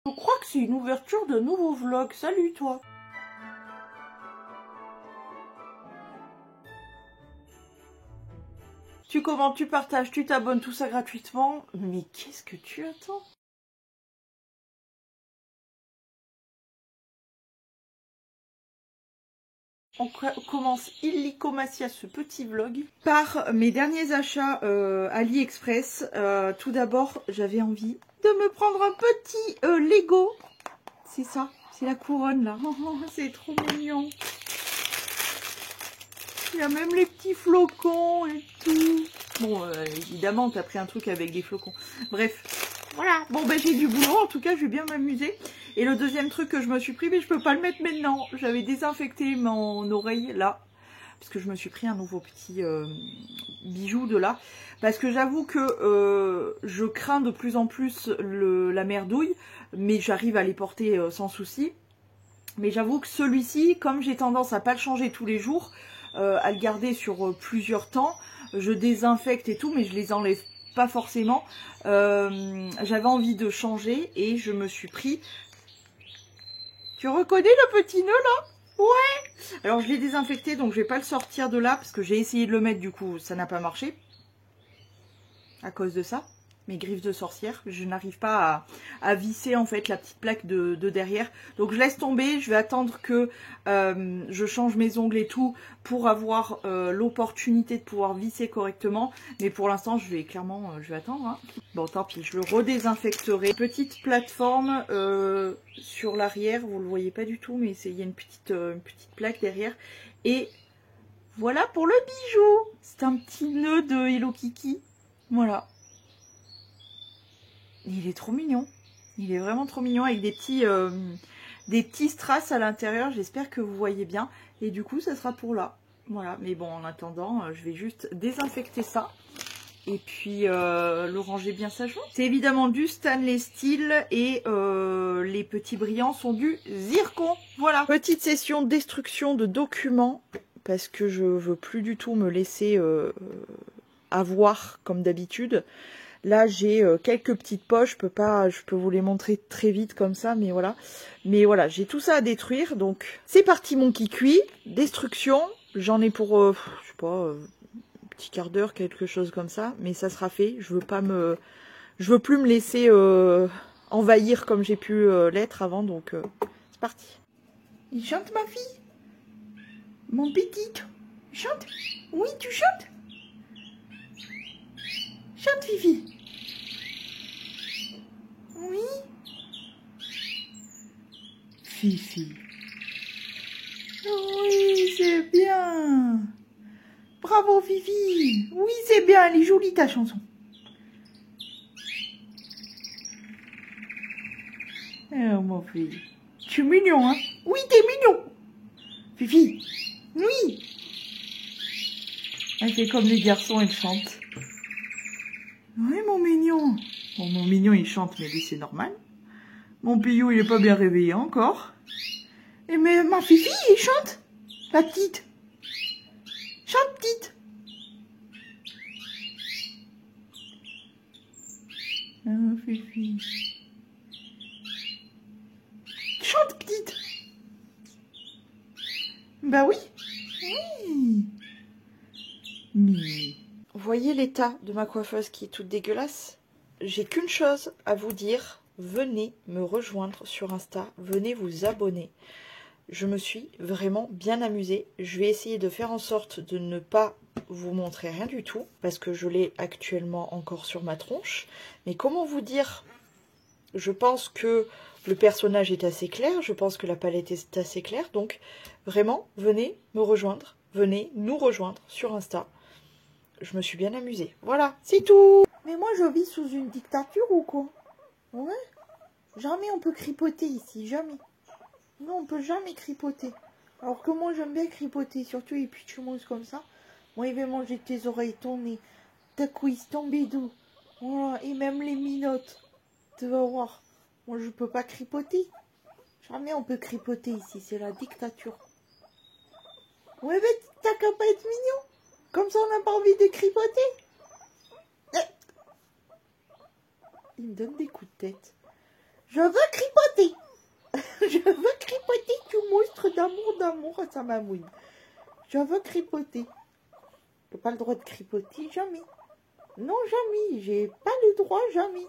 Je crois que c'est une ouverture de nouveau vlog. Salut toi. Tu commentes, tu partages, tu t'abonnes, tout ça gratuitement. Mais qu'est-ce que tu attends? On commence illico Macia ce petit vlog par mes derniers achats AliExpress. Tout d'abord, j'avais envie de me prendre un petit Lego. C'est ça, c'est la couronne là. Oh, c'est trop mignon. Il y a même les petits flocons et tout. Bon, évidemment, t'as pris un truc avec des flocons. Bref, voilà. Bon, ben j'ai du boulot. En tout cas, je vais bien m'amuser. Et le deuxième truc que je me suis pris, mais je peux pas le mettre maintenant. J'avais désinfecté mon oreille là. Parce que je me suis pris un nouveau petit bijou de là. Parce que j'avoue que je crains de plus en plus la merdouille. Mais j'arrive à les porter sans souci. Mais j'avoue que celui-ci, comme j'ai tendance à pas le changer tous les jours, à le garder sur plusieurs temps, je désinfecte et tout, mais je les enlève pas forcément. J'avais envie de changer et je me suis pris... Tu reconnais le petit nœud là? Ouais. Alors je l'ai désinfecté, donc je vais pas le sortir de là, parce que j'ai essayé de le mettre, du coup ça n'a pas marché. À cause de ça. Mes griffes de sorcière, je n'arrive pas à visser en fait la petite plaque de derrière, donc je laisse tomber. Je vais attendre que je change mes ongles et tout pour avoir l'opportunité de pouvoir visser correctement, mais pour l'instant je vais clairement je vais attendre hein. Bon tant pis, je le redésinfecterai. Petite plateforme sur l'arrière, vous le voyez pas du tout, mais il y a une petite plaque derrière, et voilà pour le bijou. C'est un petit nœud de Hello Kitty, voilà. Il est trop mignon. Il est vraiment trop mignon avec des petits strass à l'intérieur. J'espère que vous voyez bien. Et du coup, ça sera pour là. Voilà. Mais bon, en attendant, je vais juste désinfecter ça. Et puis, le ranger bien sagement. C'est évidemment du stainless steel. Et les petits brillants sont du zircon. Voilà. Petite session destruction de documents. Parce que je veux plus du tout me laisser avoir comme d'habitude. Là, j'ai quelques petites poches, je peux vous les montrer très vite comme ça, mais voilà. Mais voilà, j'ai tout ça à détruire, donc c'est parti mon kikui. Destruction, j'en ai pour, je sais pas, un petit quart d'heure, quelque chose comme ça, mais ça sera fait. Je veux plus me laisser envahir comme j'ai pu l'être avant, donc c'est parti. Il chante ma fille? Mon petit, chante? Oui, tu chantes? Chante Fifi. Oui. Fifi. Oui, c'est bien. Bravo Fifi. Oui, c'est bien, elle est jolie ta chanson. Oh mon fils. Tu es mignon, hein? Oui, t'es mignon. Fifi. Oui. Elle fait comme les garçons, elle chante. Oui, mon mignon. Bon, mon mignon, il chante, mais lui, c'est normal. Mon pillou, il est pas bien réveillé encore. Et mais ma Fifi, il chante. La petite. Chante, petite. Ah, Fifi. Chante, petite. Bah oui. Oui. Mais... Vous voyez l'état de ma coiffeuse qui est toute dégueulasse? J'ai qu'une chose à vous dire. Venez me rejoindre sur Insta. Venez vous abonner. Je me suis vraiment bien amusée. Je vais essayer de faire en sorte de ne pas vous montrer rien du tout, parce que je l'ai actuellement encore sur ma tronche. Mais comment vous dire? Je pense que le personnage est assez clair. Je pense que la palette est assez claire. Donc, vraiment, venez me rejoindre. Venez nous rejoindre sur Insta. Je me suis bien amusée. Voilà, c'est tout. Mais moi, je vis sous une dictature ou quoi? Ouais. Jamais on peut cripoter ici, jamais. Non, on peut jamais cripoter. Alors que moi, j'aime bien cripoter, surtout les pitchouns comme ça. Moi, il va manger tes oreilles, ton nez, ta cuisse, ton bédou. Voilà, et même les minottes. Tu vas voir. Moi, je peux pas cripoter. Jamais on peut cripoter ici, c'est la dictature. Ouais, mais t'as qu'à pas être mignon. Comme ça, on n'a pas envie de cripoter. Il me donne des coups de tête. Je veux tripoter. Je veux tripoter, tu monstre d'amour à sa mamouine. Je veux tripoter. J'ai pas le droit de tripoter, jamais. Non, jamais. J'ai pas le droit, jamais.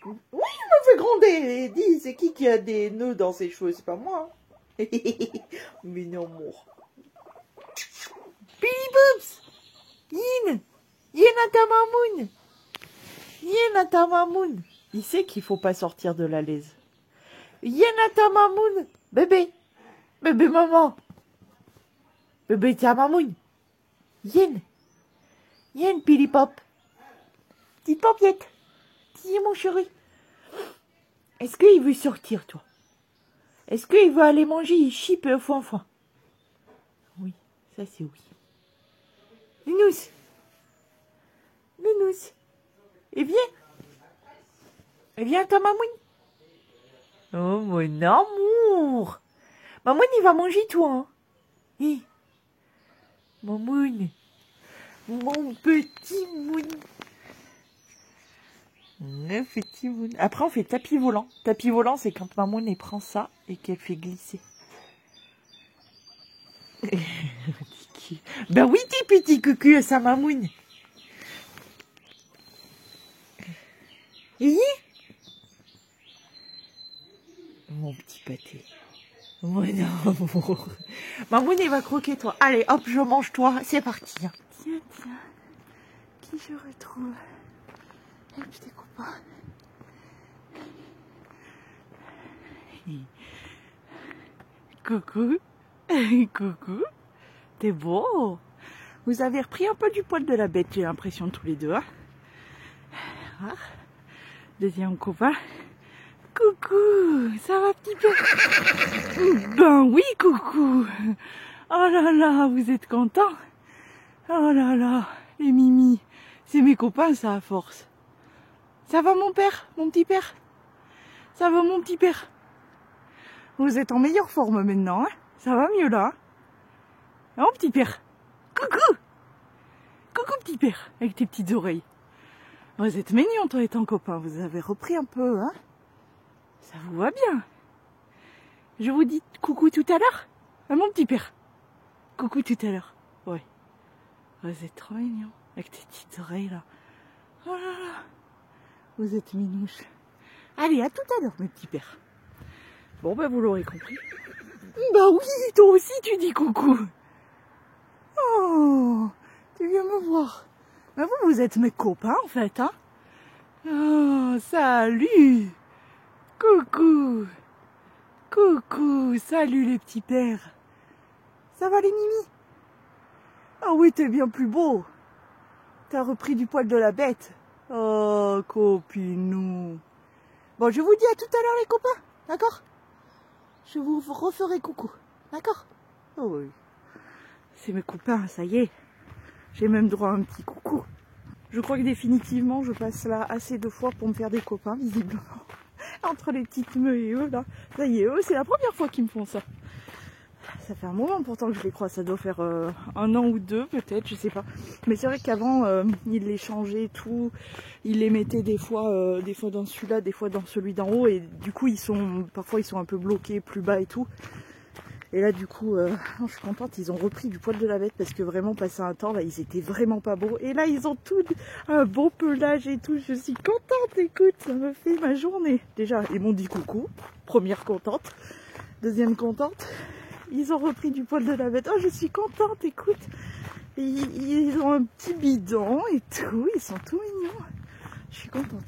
Oui, je me fais gronder. Dis, c'est qui a des nœuds dans ses cheveux? C'est pas moi. Hein. Mais non, amour. Billy Boobs. Yin. Yin à ta mamoune. Yin à ta mamoune. Il sait qu'il faut pas sortir de la laise. Yin à ta mamoune. Bébé. Bébé maman. Bébé ta mamoune. Yin. Yin, Billy Pop. Petite paupiette. Dis mon chéri. Est-ce qu'il veut sortir, toi? Est-ce qu'il veut aller manger? Il chip foin. Oui, ça c'est oui. Nounous. Nounous. Et viens. Et viens ta mamouine. Oh mon amour. Mamoune, il va manger toi. Hein. Hi. Mamoune. Mon petit moune. Le petit moune. Après, on fait tapis volant. Tapis volant, c'est quand maman elle prend ça et qu'elle fait glisser. Ben oui, tes petits coucou à sa mamoune. Mon petit pâté. Mon amour. Mamoune, elle va croquer toi. Allez, hop, je mange toi. C'est parti. Tiens. Qui je retrouve? Et puis tes copains. Coucou. Coucou. T'es beau. Vous avez repris un peu du poil de la bête, j'ai l'impression, tous les deux. Hein. Ah. Deuxième copain. Coucou. Ça va, petit peu? Ben oui, coucou. Oh là là, vous êtes contents? Oh là là, les mimis. C'est mes copains, ça, à force. Ça va mon père, mon petit père? Ça va mon petit père? Vous êtes en meilleure forme maintenant, hein? Ça va mieux là? Hein, oh petit père? Coucou! Coucou petit père, avec tes petites oreilles. Vous êtes mignon toi et ton copain, vous avez repris un peu, hein? Ça vous va bien? Je vous dis coucou tout à l'heure? Hein, mon petit père? Coucou tout à l'heure. Ouais. Vous êtes trop mignon, avec tes petites oreilles là. Oh là là! Vous êtes minouches. Allez, à tout à l'heure, mes petits pères. Bon, ben, vous l'aurez compris. Bah oui, toi aussi, tu dis coucou. Oh, tu viens me voir. Ben, vous êtes mes copains, en fait, hein. Oh, salut. Coucou. Coucou, salut les petits pères. Ça va, les mimis? Ah oui, t'es bien plus beau. T'as repris du poil de la bête. Oh, copinou. Bon, je vous dis à tout à l'heure les copains, d'accord? Je vous referai coucou, d'accord? Oh oui. C'est mes copains, ça y est. J'ai même droit à un petit coucou. Je crois que définitivement, je passe là assez de fois pour me faire des copains, visiblement. Entre les petites meules et eux, là. Ça y est, eux, c'est la première fois qu'ils me font ça. Ça fait un moment pourtant que je les crois, ça doit faire 1 an ou 2 peut-être, je sais pas. Mais c'est vrai qu'avant, ils les changeaient tout, ils les mettaient des fois dans celui-là, des fois dans celui d'en haut, et du coup parfois ils sont un peu bloqués plus bas et tout. Et là du coup, je suis contente, ils ont repris du poil de la bête parce que vraiment passé un temps, là ils étaient vraiment pas beaux. Et là ils ont tout un beau pelage et tout, je suis contente, écoute, ça me fait ma journée. Déjà, ils m'ont dit coucou, première contente, deuxième contente. Ils ont repris du poil de la bête. Oh, je suis contente, écoute. Ils ont un petit bidon et tout. Ils sont tout mignons. Je suis contente.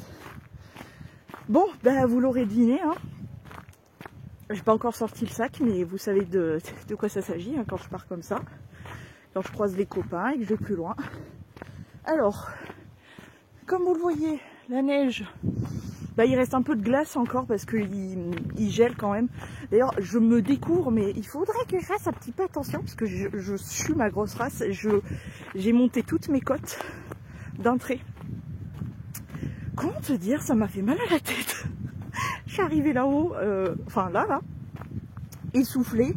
Bon, ben vous l'aurez deviné. Hein. J'ai pas encore sorti le sac, mais vous savez de quoi ça s'agit hein, quand je pars comme ça. Quand je croise les copains et que je vais plus loin. Alors, comme vous le voyez, la neige... Bah, il reste un peu de glace encore parce qu'il gèle quand même. D'ailleurs, je me découvre, mais il faudrait que je fasse un petit peu attention parce que je suis ma grosse race. J'ai monté toutes mes côtes d'un trait. Comment te dire, ça m'a fait mal à la tête. Je suis arrivée là-haut, enfin là, essoufflée.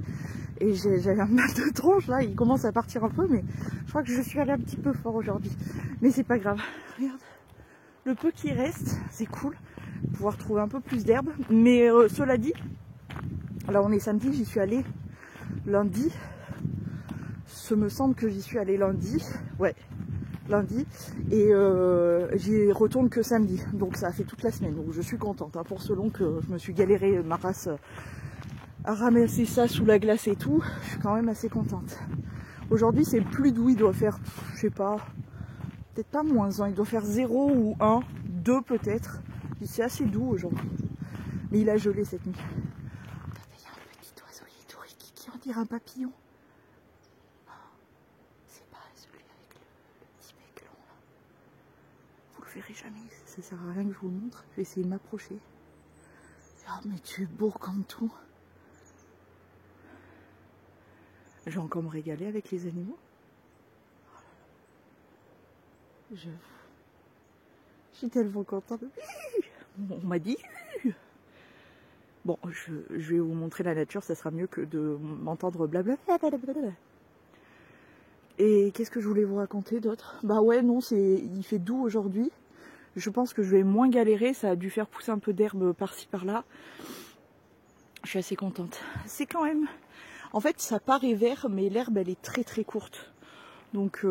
Et j'avais un mal de tronche là, il commence à partir un peu, mais je crois que je suis allée un petit peu fort aujourd'hui. Mais c'est pas grave. Regarde, le peu qui reste, c'est cool. pouvoir trouver un peu plus d'herbe. Mais cela dit, là on est samedi, j'y suis allée lundi. Ce me semble que j'y suis allée lundi. Ouais, lundi. Et j'y retourne que samedi. Donc ça a fait toute la semaine. Donc je suis contente. Hein, pour ce long que je me suis galéré ma race à ramasser ça sous la glace et tout. Je suis quand même assez contente. Aujourd'hui c'est plus doux. Il doit faire, je sais pas, peut-être pas moins 1. Il doit faire 0 ou 1, 2 peut-être. C'est assez doux aujourd'hui. Mais il a gelé cette nuit. Regardez, il y a un petit oiseau, il est tout rikiki, on dirait un papillon. C'est pas celui avec le petit bec long là. Vous le verrez jamais, ça sert à rien que je vous le montre. Je vais essayer de m'approcher. Ah mais tu es beau comme tout. Je vais encore me régaler avec les animaux. Je suis tellement contente. On m'a dit. Bon, je vais vous montrer la nature, ça sera mieux que de m'entendre blabla. Et qu'est-ce que je voulais vous raconter d'autre? Bah ouais, non, il fait doux aujourd'hui. Je pense que je vais moins galérer, ça a dû faire pousser un peu d'herbe par-ci par-là. Je suis assez contente. C'est quand même... En fait, ça paraît vert, mais l'herbe, elle est très très courte. Donc...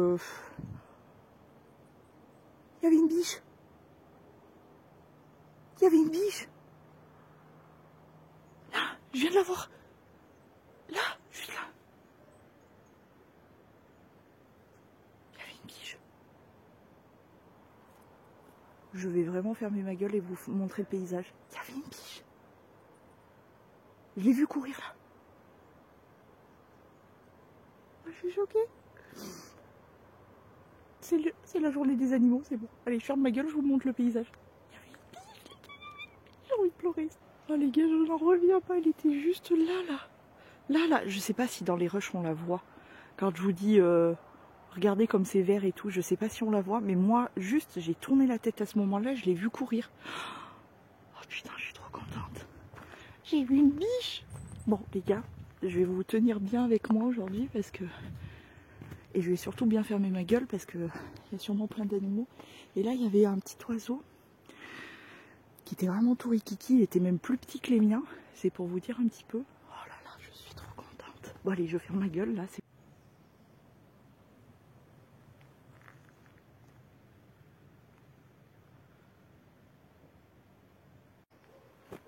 Il y avait une biche. Il y avait une biche. Là, je viens de la voir. Là, juste là. Il y avait une biche. Je vais vraiment fermer ma gueule et vous montrer le paysage. Il y avait une biche. Je l'ai vue courir là. Je suis choquée. C'est la journée des animaux, c'est bon. Allez, je ferme ma gueule, je vous montre le paysage. Il y avait une biche, les gars. J'ai envie de pleurer. Oh les gars, je n'en reviens pas, elle était juste là. Là, je sais pas si dans les rushs on la voit. Quand je vous dis, regardez comme c'est vert et tout, je sais pas si on la voit, mais moi, juste, j'ai tourné la tête à ce moment-là, je l'ai vue courir. Oh putain, je suis trop contente. J'ai vu une biche. Bon, les gars, je vais vous tenir bien avec moi aujourd'hui parce que... Et je vais surtout bien fermer ma gueule parce que il y a sûrement plein d'animaux. Et là, il y avait un petit oiseau qui était vraiment tout rikiki. Il était même plus petit que les miens. C'est pour vous dire un petit peu. Oh là là, je suis trop contente. Bon allez, je ferme ma gueule là.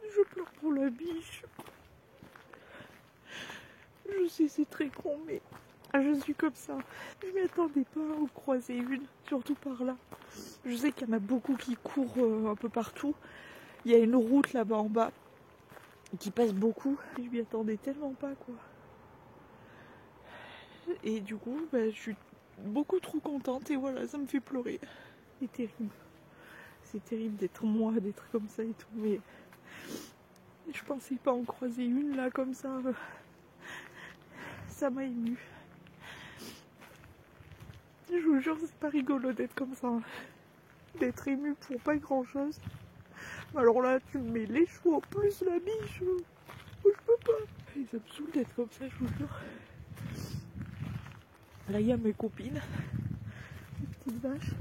Je pleure pour la biche. Je sais, c'est très con, mais je suis comme ça. Je m'y attendais pas à en croiser une, surtout par là. Je sais qu'il y en a beaucoup qui courent un peu partout. Il y a une route là-bas en bas qui passe beaucoup. Je m'y attendais tellement pas, quoi. Et du coup, bah, je suis beaucoup trop contente et voilà, ça me fait pleurer. C'est terrible. C'est terrible d'être moi, d'être comme ça et tout, mais je pensais pas en croiser une là comme ça. Ça m'a émue. Je vous jure, c'est pas rigolo d'être comme ça. D'être émue pour pas grand chose. Alors là, tu me mets les cheveux en plus, la biche. Je peux pas. Et ça me saoule d'être comme ça, je vous jure. Là, il y a mes copines. Les petites vaches.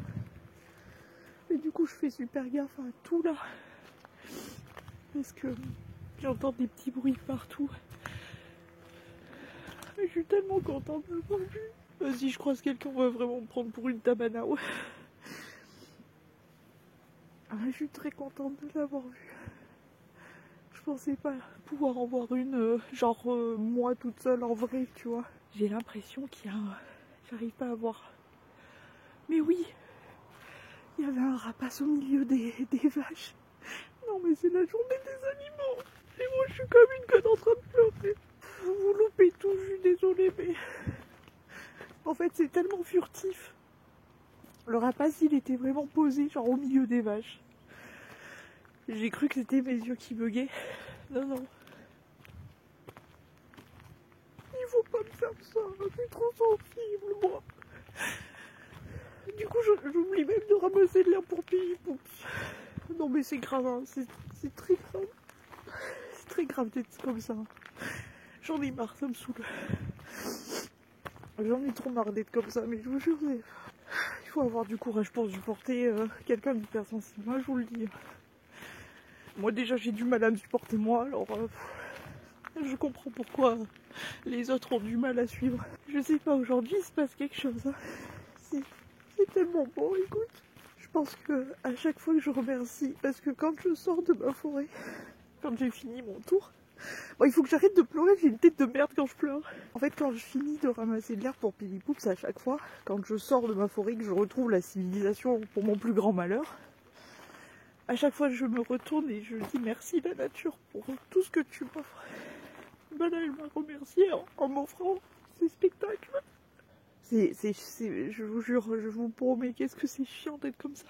Et du coup, je fais super gaffe à tout là. Parce que j'entends des petits bruits partout. Je suis tellement contente de l'avoir vu. Vas-y, je croise quelqu'un, on va vraiment me prendre pour une tabanao. Je suis très contente de l'avoir vue. Je pensais pas pouvoir en voir une, moi toute seule en vrai, tu vois. J'ai l'impression qu'il y a un... J'arrive pas à voir. Mais oui, il y avait un rapace au milieu des vaches. Non mais c'est la journée des animaux. Et moi je suis comme une conne en train de pleurer. Vous loupez tout, je suis désolée, mais... En fait c'est tellement furtif. Le rapace il était vraiment posé, genre au milieu des vaches. J'ai cru que c'était mes yeux qui buguaient. Non. Il faut pas me faire ça, je suis trop sensible moi. Du coup j'oublie même de ramasser de l'air pour pipi. Non mais c'est grave, hein. C'est très grave. C'est très grave d'être comme ça. J'en ai marre, ça me saoule. J'en ai trop marre d'être comme ça, mais je vous jure, il faut avoir du courage pour supporter quelqu'un d'hypersensible, moi je vous le dis. Moi déjà j'ai du mal à me supporter moi, alors je comprends pourquoi les autres ont du mal à suivre. Je sais pas, aujourd'hui il se passe quelque chose. Hein. C'est tellement beau, écoute. Je pense que à chaque fois que je remercie, parce que quand je sors de ma forêt, quand j'ai fini mon tour, bon, il faut que j'arrête de pleurer, j'ai une tête de merde quand je pleure. En fait, quand je finis de ramasser de l'herbe pour Pipi Poups, à chaque fois, quand je sors de ma forêt, que je retrouve la civilisation pour mon plus grand malheur, à chaque fois je me retourne et je dis merci la nature pour tout ce que tu m'offres. Ben là, elle m'a remercié en m'offrant ces spectacles. Je vous jure, je vous promets, qu'est-ce que c'est chiant d'être comme ça.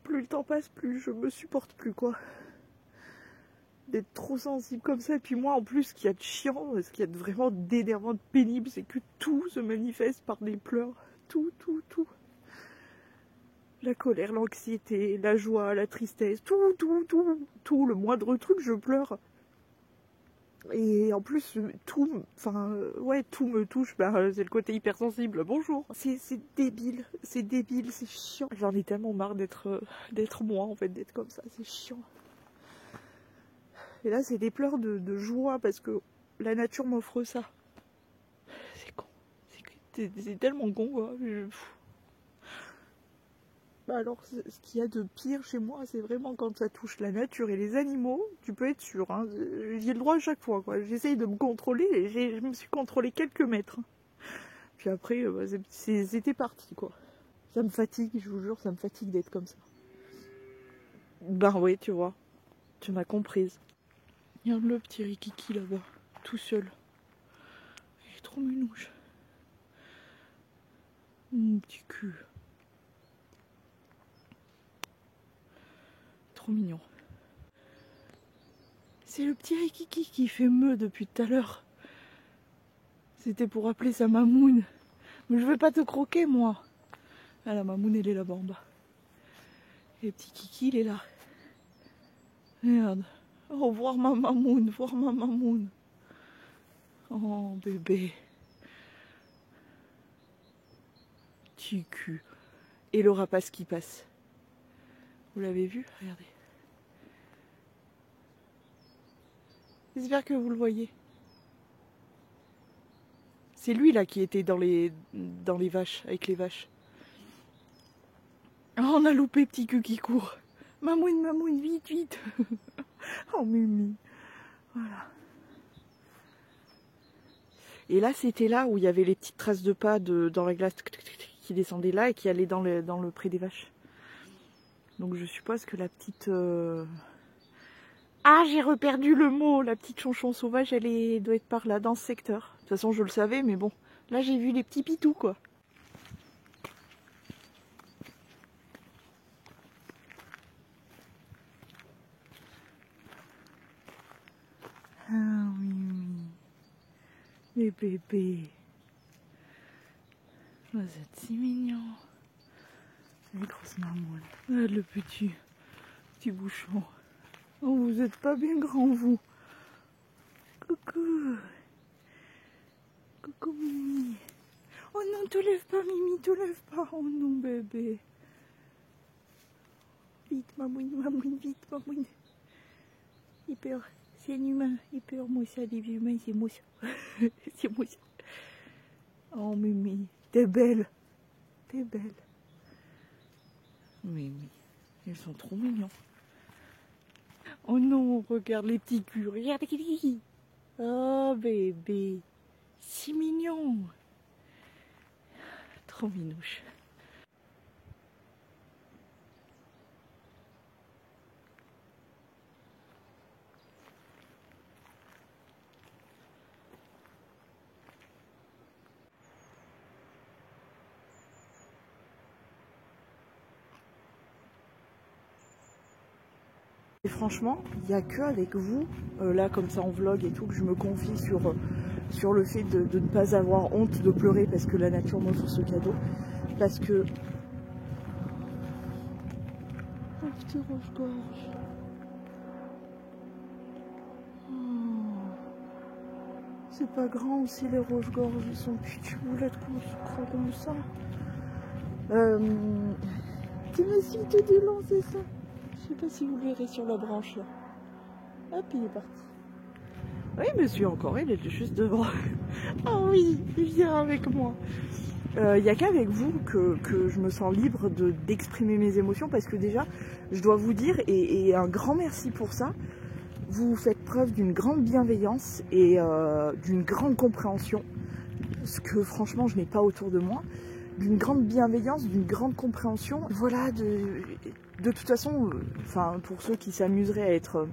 Plus le temps passe, plus je me supporte plus, quoi. D'être trop sensible comme ça. Et puis moi, en plus, ce qu'il y a de chiant, ce qu'il y a de vraiment d'énervant, de pénible, c'est que tout se manifeste par des pleurs. Tout. La colère, l'anxiété, la joie, la tristesse, tout. Le moindre truc, je pleure. Et en plus, tout me touche. C'est le côté hypersensible. Bonjour. C'est débile, c'est chiant. J'en ai tellement marre d'être moi, en fait, d'être comme ça. C'est chiant. Et là, c'est des pleurs de joie parce que la nature m'offre ça. C'est con. C'est tellement con, quoi. Alors, ce qu'il y a de pire chez moi, c'est vraiment quand ça touche la nature et les animaux, tu peux être sûr, hein, j'ai le droit à chaque fois, quoi. J'essaye de me contrôler et je me suis contrôlée quelques mètres. Puis après, c'était parti, quoi. Ça me fatigue, je vous jure, ça me fatigue d'être comme ça. Ben oui, tu vois, tu m'as comprise. Regarde le petit Rikiki là-bas, tout seul. Il est trop minouche. Mon petit cul. Trop mignon. C'est le petit Rikiki qui fait meuh depuis tout à l'heure. C'était pour appeler sa mamoune. Mais je vais pas te croquer, moi. Ah, la mamoune, elle est là-bas en bas. Et le petit Kiki, il est là. Regarde. Oh, voir ma mamoune, voir ma mamoune. Oh, bébé. Petit cul. Et le rapace qui passe. Vous l'avez vu? Regardez. J'espère que vous le voyez. C'est lui là qui était dans les vaches, avec les vaches. Oh, on a loupé petit cul qui court. Mamoune, vite. Oh Mimi. Voilà. Et là, c'était là où il y avait les petites traces de pas dans la glace qui descendaient là et qui allaient dans le pré des vaches. Donc je suppose que la petite... Ah, j'ai reperdu le mot. La petite chonchon sauvage, elle doit être par là, dans ce secteur. De toute façon, je le savais, mais bon. Là, j'ai vu les petits pitous, quoi. Ah oui. Les bébés. Vous êtes si mignons. Les grosses mamounes. Ah, le petit bouchon. Oh, vous êtes pas bien grand, vous. Coucou. Coucou, Mimi. Oh non, te lève pas, Mimi, te lève pas. Oh non, bébé. Vite, mamoune, vite, mamoune. Il peur. C'est un humain. Il peur, moi, ça, des humains, c'est moi. C'est moi. Oh, Mimi, t'es belle. T'es belle. Mimi, ils sont trop mignons. Oh non, regarde les petits culs. Regarde qui. Oh, bébé. Si mignon. Trop minouche. Et franchement, il n'y a que avec vous, là comme ça en vlog et tout, que je me confie sur le fait de ne pas avoir honte de pleurer parce que la nature m'offre ce cadeau. Parce que... Oh, petit rouge-gorge. Oh. C'est pas grand aussi les rouges-gorges, ils sont pitchoulettes comme ça. Tu me suis tout du long, c'est ça. Je sais pas si vous le verrez sur la branche là. Hop, il est parti. Oui, monsieur encore, il est juste devant. Oh oui, il vient avec moi. Il n'y a qu'avec vous que je me sens libre d'exprimer mes émotions, parce que déjà, je dois vous dire, et un grand merci pour ça, vous faites preuve d'une grande bienveillance et d'une grande compréhension, ce que franchement je n'ai pas autour de moi, d'une grande bienveillance, d'une grande compréhension. Voilà, de toute façon, enfin, pour ceux qui s'amuseraient à être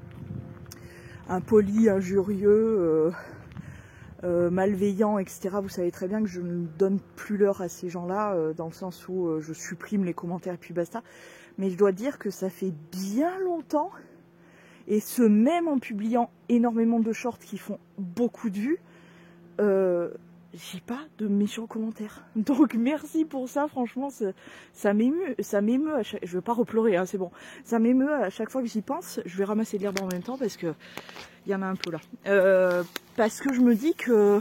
impoli, injurieux, malveillant, etc. Vous savez très bien que je ne donne plus l'heure à ces gens-là, dans le sens où je supprime les commentaires et puis basta. Mais je dois dire que ça fait bien longtemps, et ce même en publiant énormément de shorts qui font beaucoup de vues, j'ai pas de méchants commentaires. Donc merci pour ça, franchement, ça m'émeut, je vais pas repleurer, hein, c'est bon. Ça m'émeut à chaque fois que j'y pense. Je vais ramasser de l'herbe en même temps parce que il y en a un peu là. Parce que je me dis que,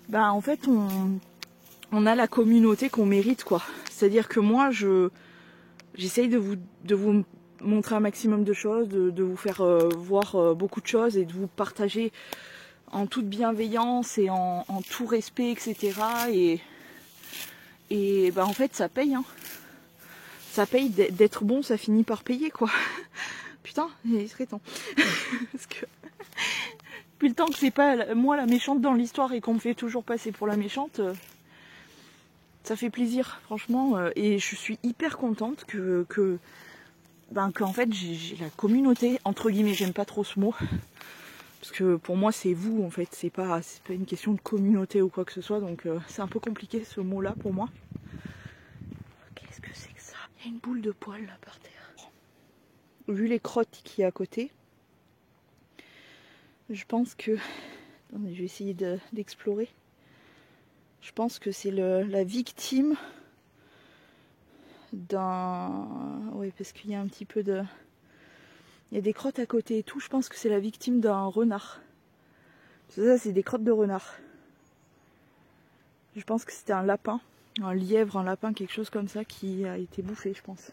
bah en fait, on a la communauté qu'on mérite, quoi. C'est-à-dire que moi, j'essaye de vous montrer un maximum de choses, de vous faire voir beaucoup de choses et de vous partager en toute bienveillance et en tout respect, etc. Et bah en fait ça paye, hein. Ça paye d'être bon, ça finit par payer, quoi. Putain, il serait temps. Parce que depuis le temps que c'est pas moi la méchante dans l'histoire et qu'on me fait toujours passer pour la méchante, ça fait plaisir, franchement. Et je suis hyper contente qu'en fait j'ai la communauté, entre guillemets, j'aime pas trop ce mot. Parce que pour moi c'est vous en fait, c'est pas une question de communauté ou quoi que ce soit, donc c'est un peu compliqué ce mot là pour moi. Qu'est-ce que c'est que ça? Il y a une boule de poil là par terre. Vu les crottes qu'il y a à côté, je pense que... Attendez, je vais essayer d'explorer. Je pense que c'est la victime d'un... Oui, parce qu'il y a un petit peu de... Il y a des crottes à côté et tout, je pense que c'est la victime d'un renard. Ça, c'est des crottes de renard. Je pense que c'était un lapin, un lièvre, un lapin, quelque chose comme ça qui a été bouffé, je pense.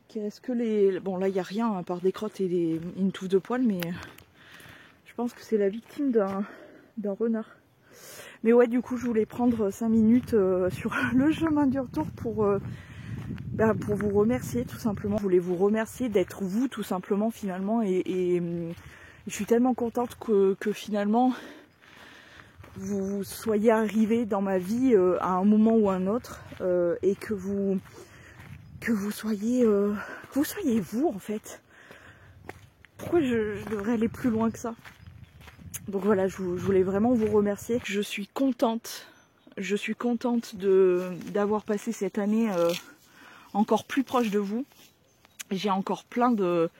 Qu'il reste que les... Bon, là, il n'y a rien à part des crottes et une touffe de poils, mais je pense que c'est la victime d'un renard. Mais ouais, du coup, je voulais prendre 5 minutes sur le chemin du retour pour vous remercier tout simplement. Je voulais vous remercier d'être vous tout simplement finalement, et je suis tellement contente que finalement vous soyez arrivés dans ma vie à un moment ou un autre, et que vous soyez vous en fait. Pourquoi je devrais aller plus loin que ça? Donc voilà, je voulais vraiment vous remercier. Je suis contente d'avoir passé cette année encore plus proche de vous. J'ai encore plein de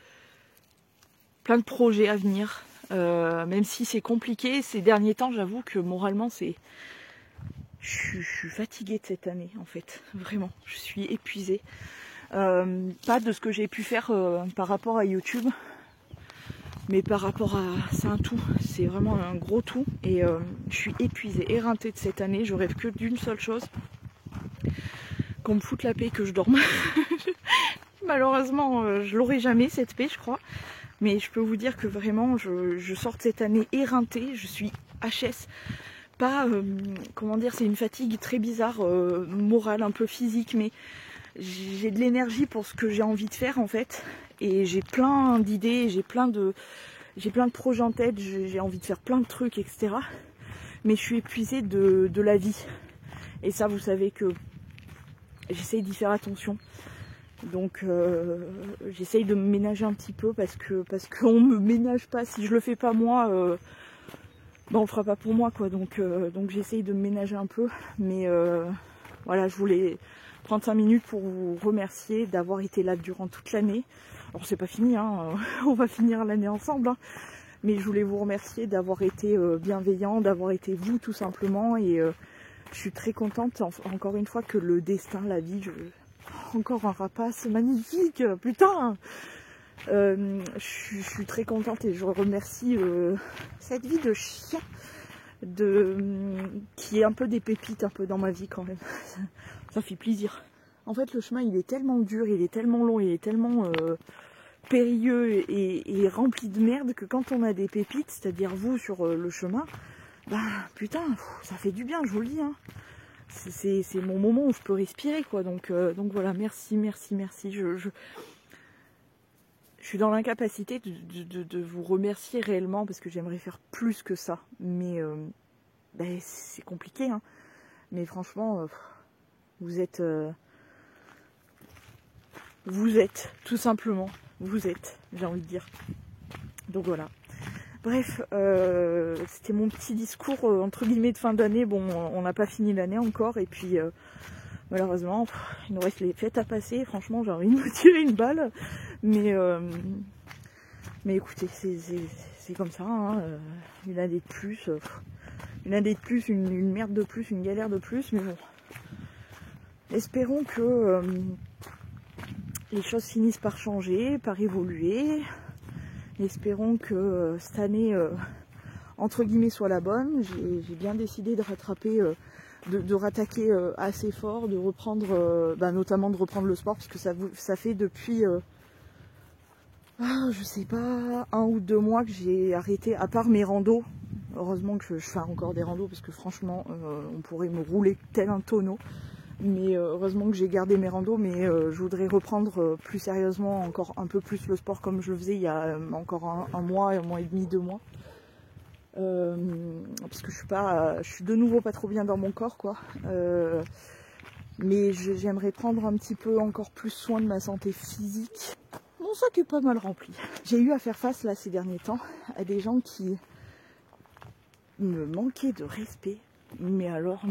projets à venir, même si c'est compliqué ces derniers temps. J'avoue que moralement je suis fatiguée de cette année en fait, vraiment, je suis épuisée, pas de ce que j'ai pu faire par rapport à YouTube, mais par rapport à... c'est un tout, c'est vraiment un gros tout, et je suis épuisée, éreintée de cette année. Je rêve que d'une seule chose, qu'on me foute la paix, que je dorme. Malheureusement, je l'aurai jamais cette paix, je crois. Mais je peux vous dire que vraiment, je sors de cette année éreintée. Je suis HS. Pas, comment dire, c'est une fatigue très bizarre, morale, un peu physique, mais j'ai de l'énergie pour ce que j'ai envie de faire en fait. Et j'ai plein d'idées, j'ai plein de projets en tête, j'ai envie de faire plein de trucs, etc. Mais je suis épuisée de la vie. Et ça, vous savez que j'essaye d'y faire attention. Donc j'essaye de me ménager un petit peu parce qu'on me ménage pas. Si je le fais pas moi, on le fera pas pour moi, quoi. Donc j'essaye de me ménager un peu. Mais voilà, je voulais prendre 5 minutes pour vous remercier d'avoir été là durant toute l'année. Alors c'est pas fini, hein, on va finir l'année ensemble, hein. Mais je voulais vous remercier d'avoir été bienveillant, d'avoir été vous tout simplement. Et je suis très contente, encore une fois, que le destin, la vie... Encore un rapace magnifique, putain. Je suis très contente et je remercie cette vie de chien qui est un peu des pépites un peu dans ma vie quand même. Ça fait plaisir. En fait, le chemin, il est tellement dur, il est tellement long, il est tellement périlleux et rempli de merde que quand on a des pépites, c'est-à-dire vous sur le chemin, bah putain, ça fait du bien, je vous le dis. Hein. C'est mon moment où je peux respirer, quoi. Donc voilà, merci. Je suis dans l'incapacité de vous remercier réellement parce que j'aimerais faire plus que ça. Mais ben, c'est compliqué. Hein. Mais franchement, vous êtes, tout simplement. Vous êtes, j'ai envie de dire. Donc voilà. Bref, c'était mon petit discours entre guillemets de fin d'année. Bon, on n'a pas fini l'année encore. Et puis, malheureusement, il nous reste les fêtes à passer. Franchement, j'ai envie de me tirer une balle. Mais écoutez, c'est comme ça. Hein, une année de plus. Une année de plus, une merde de plus, une galère de plus. Mais bon, espérons que les choses finissent par changer, par évoluer. Espérons que cette année, entre guillemets, soit la bonne. J'ai bien décidé de rattraper, de rattaquer assez fort, de reprendre, notamment de reprendre le sport, parce que ça fait depuis, je sais pas, 1 ou 2 mois que j'ai arrêté, à part mes randos. Heureusement que je fais encore des randos, parce que franchement, on pourrait me rouler tel un tonneau. Mais heureusement que j'ai gardé mes randos, mais je voudrais reprendre plus sérieusement, encore un peu plus le sport comme je le faisais il y a encore un mois et demi, 2 mois. Parce que je suis de nouveau pas trop bien dans mon corps, quoi. Mais j'aimerais prendre un petit peu encore plus soin de ma santé physique. Mon sac est pas mal rempli. J'ai eu à faire face là ces derniers temps à des gens qui me manquaient de respect. Mais alors,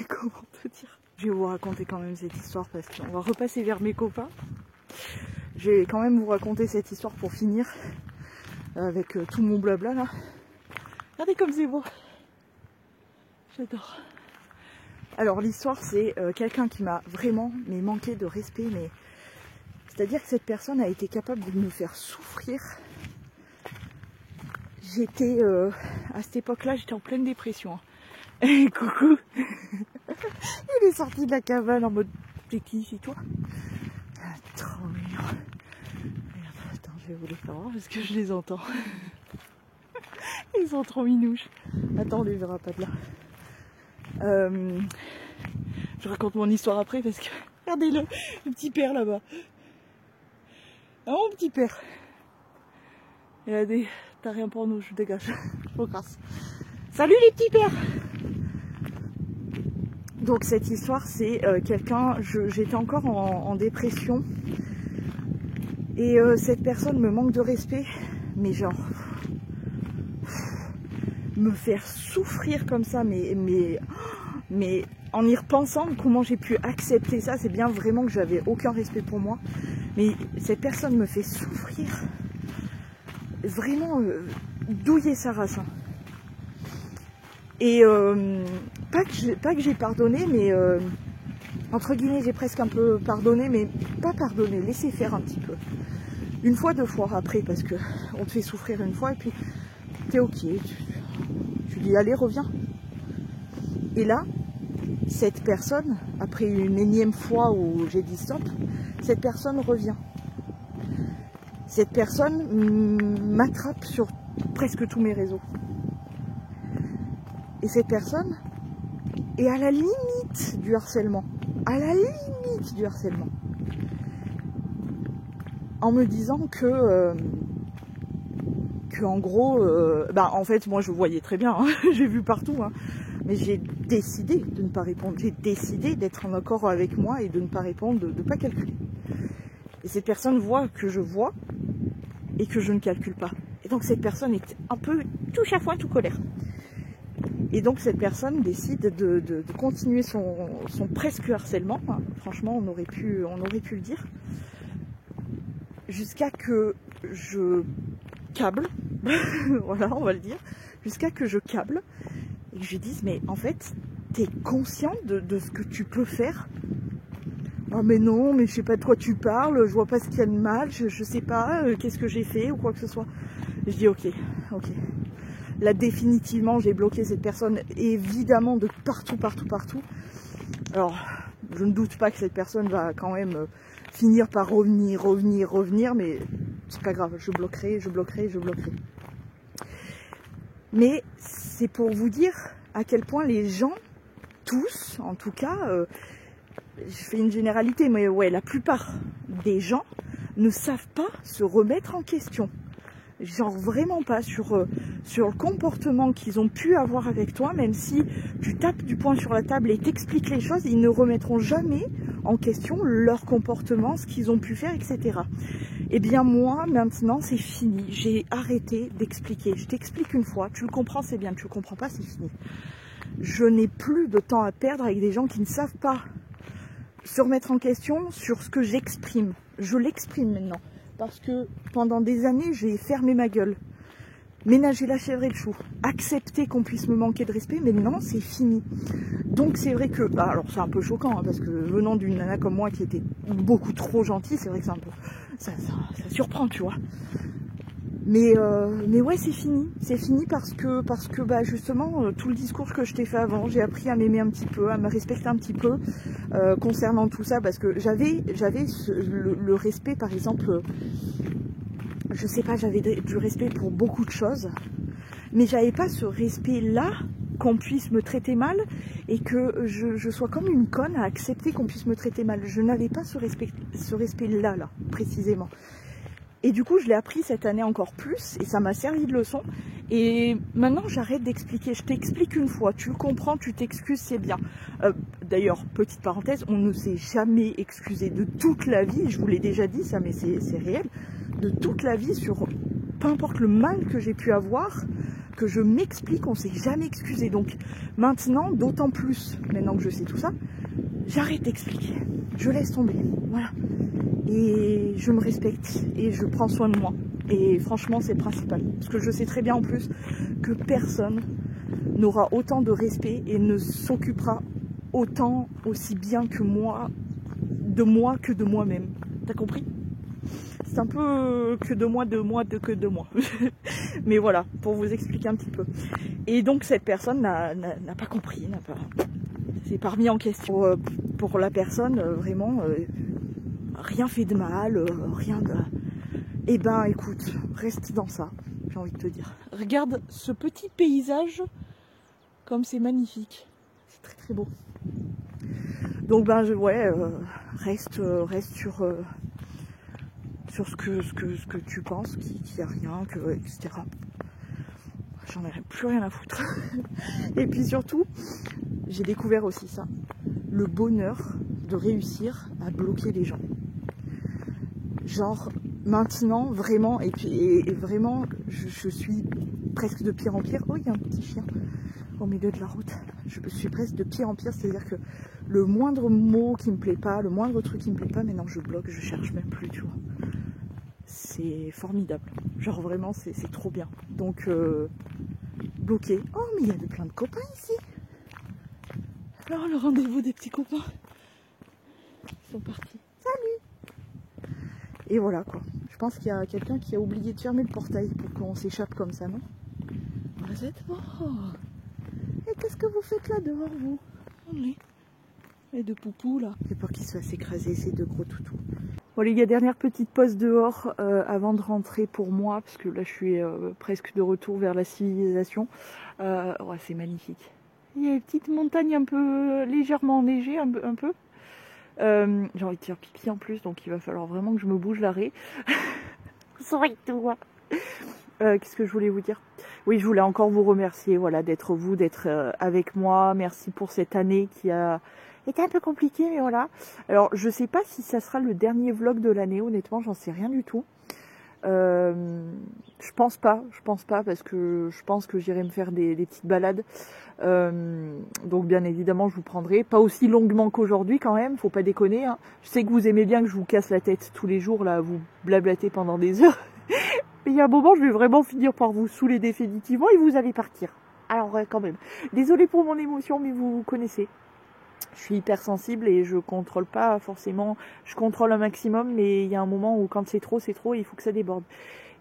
comment te dire? Je vais vous raconter quand même cette histoire parce qu'on va repasser vers mes copains. Je vais quand même vous raconter cette histoire pour finir avec tout mon blabla là. Regardez comme c'est beau. J'adore. Alors l'histoire c'est quelqu'un qui m'a vraiment manqué de respect, mais c'est-à-dire que cette personne a été capable de me faire souffrir. J'étais à cette époque-là, j'étais en pleine dépression. Hein. Hey, coucou. Il est sorti de la cabane en mode c'est qui, c'est toi? Ah, trop mignon. Regarde, attends, je vais vous les faire voir parce que je les entends. Ils sont trop minouches. Attends, on les verra pas de là. Je raconte mon histoire après parce que regardez le petit père là-bas. Ah, mon petit père. Il a des... T'as rien pour nous, je dégage. Je vous casse. Salut les petits pères. Donc cette histoire c'est quelqu'un, j'étais encore en dépression et cette personne me manque de respect, mais genre me faire souffrir comme ça, mais en y repensant comment j'ai pu accepter ça, c'est bien vraiment que j'avais aucun respect pour moi, mais cette personne me fait souffrir, vraiment douiller sa race. Hein. Et pas que j'ai pardonné, mais entre guillemets j'ai presque un peu pardonné, mais pas pardonné, laisser faire un petit peu. 1 fois, 2 fois après, parce que on te fait souffrir 1 fois et puis t'es ok, tu dis allez reviens. Et là, cette personne, après une énième fois où j'ai dit stop, cette personne revient. Cette personne m'attrape sur presque tous mes réseaux. Et cette personne est à la limite du harcèlement. À la limite du harcèlement. En me disant que en gros, en fait, moi je voyais très bien, hein, j'ai vu partout, hein, mais j'ai décidé de ne pas répondre. J'ai décidé d'être en accord avec moi et de ne pas répondre, de ne pas calculer. Et cette personne voit que je vois et que je ne calcule pas. Et donc cette personne est un peu tout chafouin, tout colère. Et donc cette personne décide de continuer son presque harcèlement. Hein. Franchement, on aurait pu le dire. Jusqu'à que je câble. Voilà, on va le dire. Jusqu'à que je câble. Et que je dise, mais en fait, t'es conscient de ce que tu peux faire? Oh mais non, mais je sais pas de quoi tu parles, je vois pas ce qu'il y a de mal, je sais pas, qu'est-ce que j'ai fait ou quoi que ce soit. Et je dis ok. Là, définitivement, j'ai bloqué cette personne, évidemment, de partout, partout, partout. Alors, je ne doute pas que cette personne va quand même finir par revenir, mais c'est pas grave, je bloquerai. Mais c'est pour vous dire à quel point les gens, tous, en tout cas, je fais une généralité, mais ouais, la plupart des gens ne savent pas se remettre en question. Genre vraiment pas sur le comportement qu'ils ont pu avoir avec toi, même si tu tapes du poing sur la table et t'expliques les choses, ils ne remettront jamais en question leur comportement, ce qu'ils ont pu faire, etc. Eh bien moi, maintenant, c'est fini. J'ai arrêté d'expliquer. Je t'explique une fois, tu le comprends, c'est bien, tu le comprends pas, c'est fini. Je n'ai plus de temps à perdre avec des gens qui ne savent pas se remettre en question sur ce que j'exprime. Je l'exprime maintenant. Parce que pendant des années, j'ai fermé ma gueule. Ménager la chèvre et le chou. Accepter qu'on puisse me manquer de respect, mais non, c'est fini. Donc c'est vrai que... Bah, alors c'est un peu choquant, hein, parce que venant d'une nana comme moi qui était beaucoup trop gentille, c'est vrai que c'est un peu... Ça surprend, tu vois. Mais ouais, c'est fini. C'est fini parce que bah, justement, tout le discours que je t'ai fait avant, j'ai appris à m'aimer un petit peu, à me respecter un petit peu concernant tout ça. Parce que j'avais le respect, par exemple, je sais pas, j'avais du respect pour beaucoup de choses. Mais j'avais pas ce respect-là, qu'on puisse me traiter mal et que je sois comme une conne à accepter qu'on puisse me traiter mal. Je n'avais pas ce respect-là, là, précisément. Et du coup, je l'ai appris cette année encore plus et ça m'a servi de leçon. Et maintenant, j'arrête d'expliquer. Je t'explique une fois, tu le comprends, tu t'excuses, c'est bien. D'ailleurs, petite parenthèse, on ne s'est jamais excusé de toute la vie. Je vous l'ai déjà dit, ça, mais c'est réel. De toute la vie, sur peu importe le mal que j'ai pu avoir, que je m'explique, on ne s'est jamais excusé. Donc maintenant, d'autant plus, maintenant que je sais tout ça, j'arrête d'expliquer. Je laisse tomber. Voilà. Et je me respecte et je prends soin de moi. Et franchement, c'est le principal. Parce que je sais très bien en plus que personne n'aura autant de respect et ne s'occupera autant, aussi bien que moi que de moi-même. T'as compris? C'est un peu que de moi. Mais voilà, pour vous expliquer un petit peu. Et donc cette personne n'a pas compris, c'est pas remis en question. Pour la personne, vraiment... rien fait de mal, rien de... Eh ben écoute, reste dans ça, j'ai envie de te dire. Regarde ce petit paysage, comme c'est magnifique. C'est très très beau. Donc ben reste sur ce que tu penses, qu'il n'y a rien, etc. J'en ai plus rien à foutre. Et puis surtout, j'ai découvert aussi ça. Le bonheur de réussir à bloquer les gens. Genre maintenant vraiment et vraiment je suis presque de pire en pire. Oh, il y a un petit chien au milieu de la route. Je suis presque de pire en pire, c'est-à-dire que le moindre mot qui me plaît pas, le moindre truc qui me plaît pas, maintenant je bloque, je cherche même plus, tu vois. C'est formidable. Genre vraiment c'est trop bien. Donc bloqué. Oh, mais il y a plein de copains ici. Alors le rendez-vous des petits copains. Ils sont partis. Salut. Et voilà quoi. Je pense qu'il y a quelqu'un qui a oublié de fermer le portail pour qu'on s'échappe comme ça, non? Vous êtes morts. Et qu'est-ce que vous faites là dehors, vous? Les deux poupous là. J'ai peur qu'ils se fassent écraser ces deux gros toutous. Bon les gars, dernière petite pause dehors avant de rentrer pour moi, parce que là je suis presque de retour vers la civilisation. Ouais, c'est magnifique. Il y a une petite montagne un peu légèrement enneigée, un peu. J'ai envie de faire pipi en plus, donc il va falloir vraiment que je me bouge l'arrêt. Qu'est-ce que je voulais vous dire? Oui, je voulais encore vous remercier, voilà, d'être avec moi. Merci pour cette année qui a été un peu compliquée, mais voilà. Alors, je sais pas si ça sera le dernier vlog de l'année, honnêtement, j'en sais rien du tout. Je pense pas, parce que je pense que j'irai me faire des petites balades. Donc bien évidemment je vous prendrai, pas aussi longuement qu'aujourd'hui quand même, faut pas déconner, hein. Je sais que vous aimez bien que je vous casse la tête tous les jours là, à vous blablater pendant des heures. Mais il y a un moment je vais vraiment finir par vous saouler définitivement et vous allez partir. Alors quand même, désolée pour mon émotion, mais vous connaissez. Je suis hyper sensible et je contrôle pas forcément, je contrôle un maximum, mais il y a un moment où quand c'est trop, il faut que ça déborde.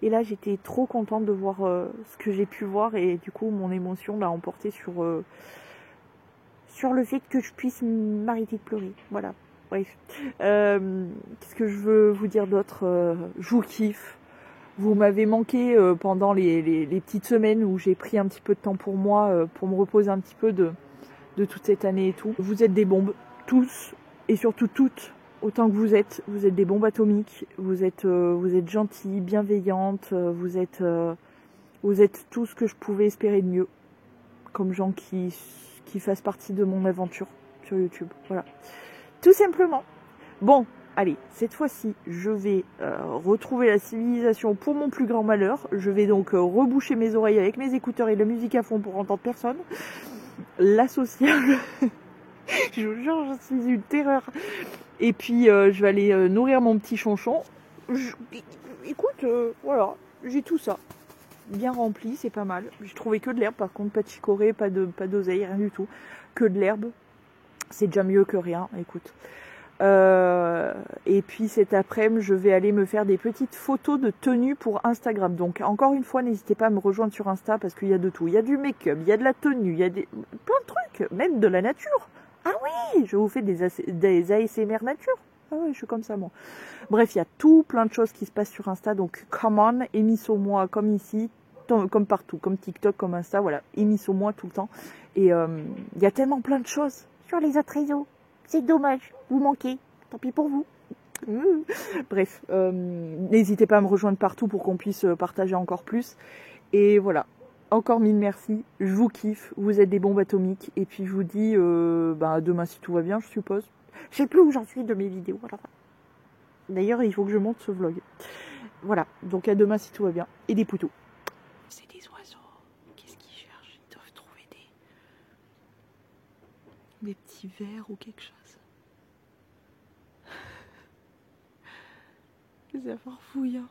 Et là, j'étais trop contente de voir ce que j'ai pu voir. Et du coup, mon émotion l'a emporté sur le fait que je puisse m'arrêter de pleurer. Voilà. Bref. Qu'est-ce que je veux vous dire d'autre? Je vous kiffe. Vous m'avez manqué pendant les petites semaines où j'ai pris un petit peu de temps pour moi, pour me reposer un petit peu de toute cette année et tout. Vous êtes des bombes, tous, et surtout toutes, autant que vous êtes des bombes atomiques, vous êtes gentilles, bienveillantes, vous êtes tout ce que je pouvais espérer de mieux, comme gens qui fassent partie de mon aventure sur YouTube, voilà. Tout simplement. Bon, allez, cette fois-ci, je vais retrouver la civilisation pour mon plus grand malheur. Je vais donc reboucher mes oreilles avec mes écouteurs et la musique à fond pour entendre personne. La sociale, je vous jure, je suis une terreur. Et puis, je vais aller nourrir mon petit chonchon. Écoute, voilà, j'ai tout ça. Bien rempli, c'est pas mal. J'ai trouvé que de l'herbe, par contre, pas de chicorée, pas d'oseille, rien du tout. Que de l'herbe. C'est déjà mieux que rien, écoute. Et puis cet après-midi, je vais aller me faire des petites photos de tenue pour Instagram. Donc encore une fois, n'hésitez pas à me rejoindre sur Insta parce qu'il y a de tout. Il y a du make-up, il y a de la tenue, il y a plein de trucs, même de la nature. Ah oui, je vous fais des ASMR nature. Ah oui, je suis comme ça moi. Bref, il y a tout plein de choses qui se passent sur Insta. Donc come on, émissez-moi comme ici, comme partout, comme TikTok, comme Insta, voilà, émissez-moi tout le temps. Et il y a tellement plein de choses sur les autres réseaux. C'est dommage, vous manquez. Tant pis pour vous. Bref, n'hésitez pas à me rejoindre partout pour qu'on puisse partager encore plus. Et voilà, encore mille merci. Je vous kiffe, vous êtes des bombes atomiques. Et puis je vous dis à demain si tout va bien, je suppose. Je sais plus où j'en suis de mes vidéos. Voilà. D'ailleurs, il faut que je monte ce vlog. Voilà, donc à demain si tout va bien. Et des poutous. C'est des oiseaux. Qu'est-ce qu'ils cherchent? Ils doivent trouver des petits vers ou quelque chose. C'est farfouillant.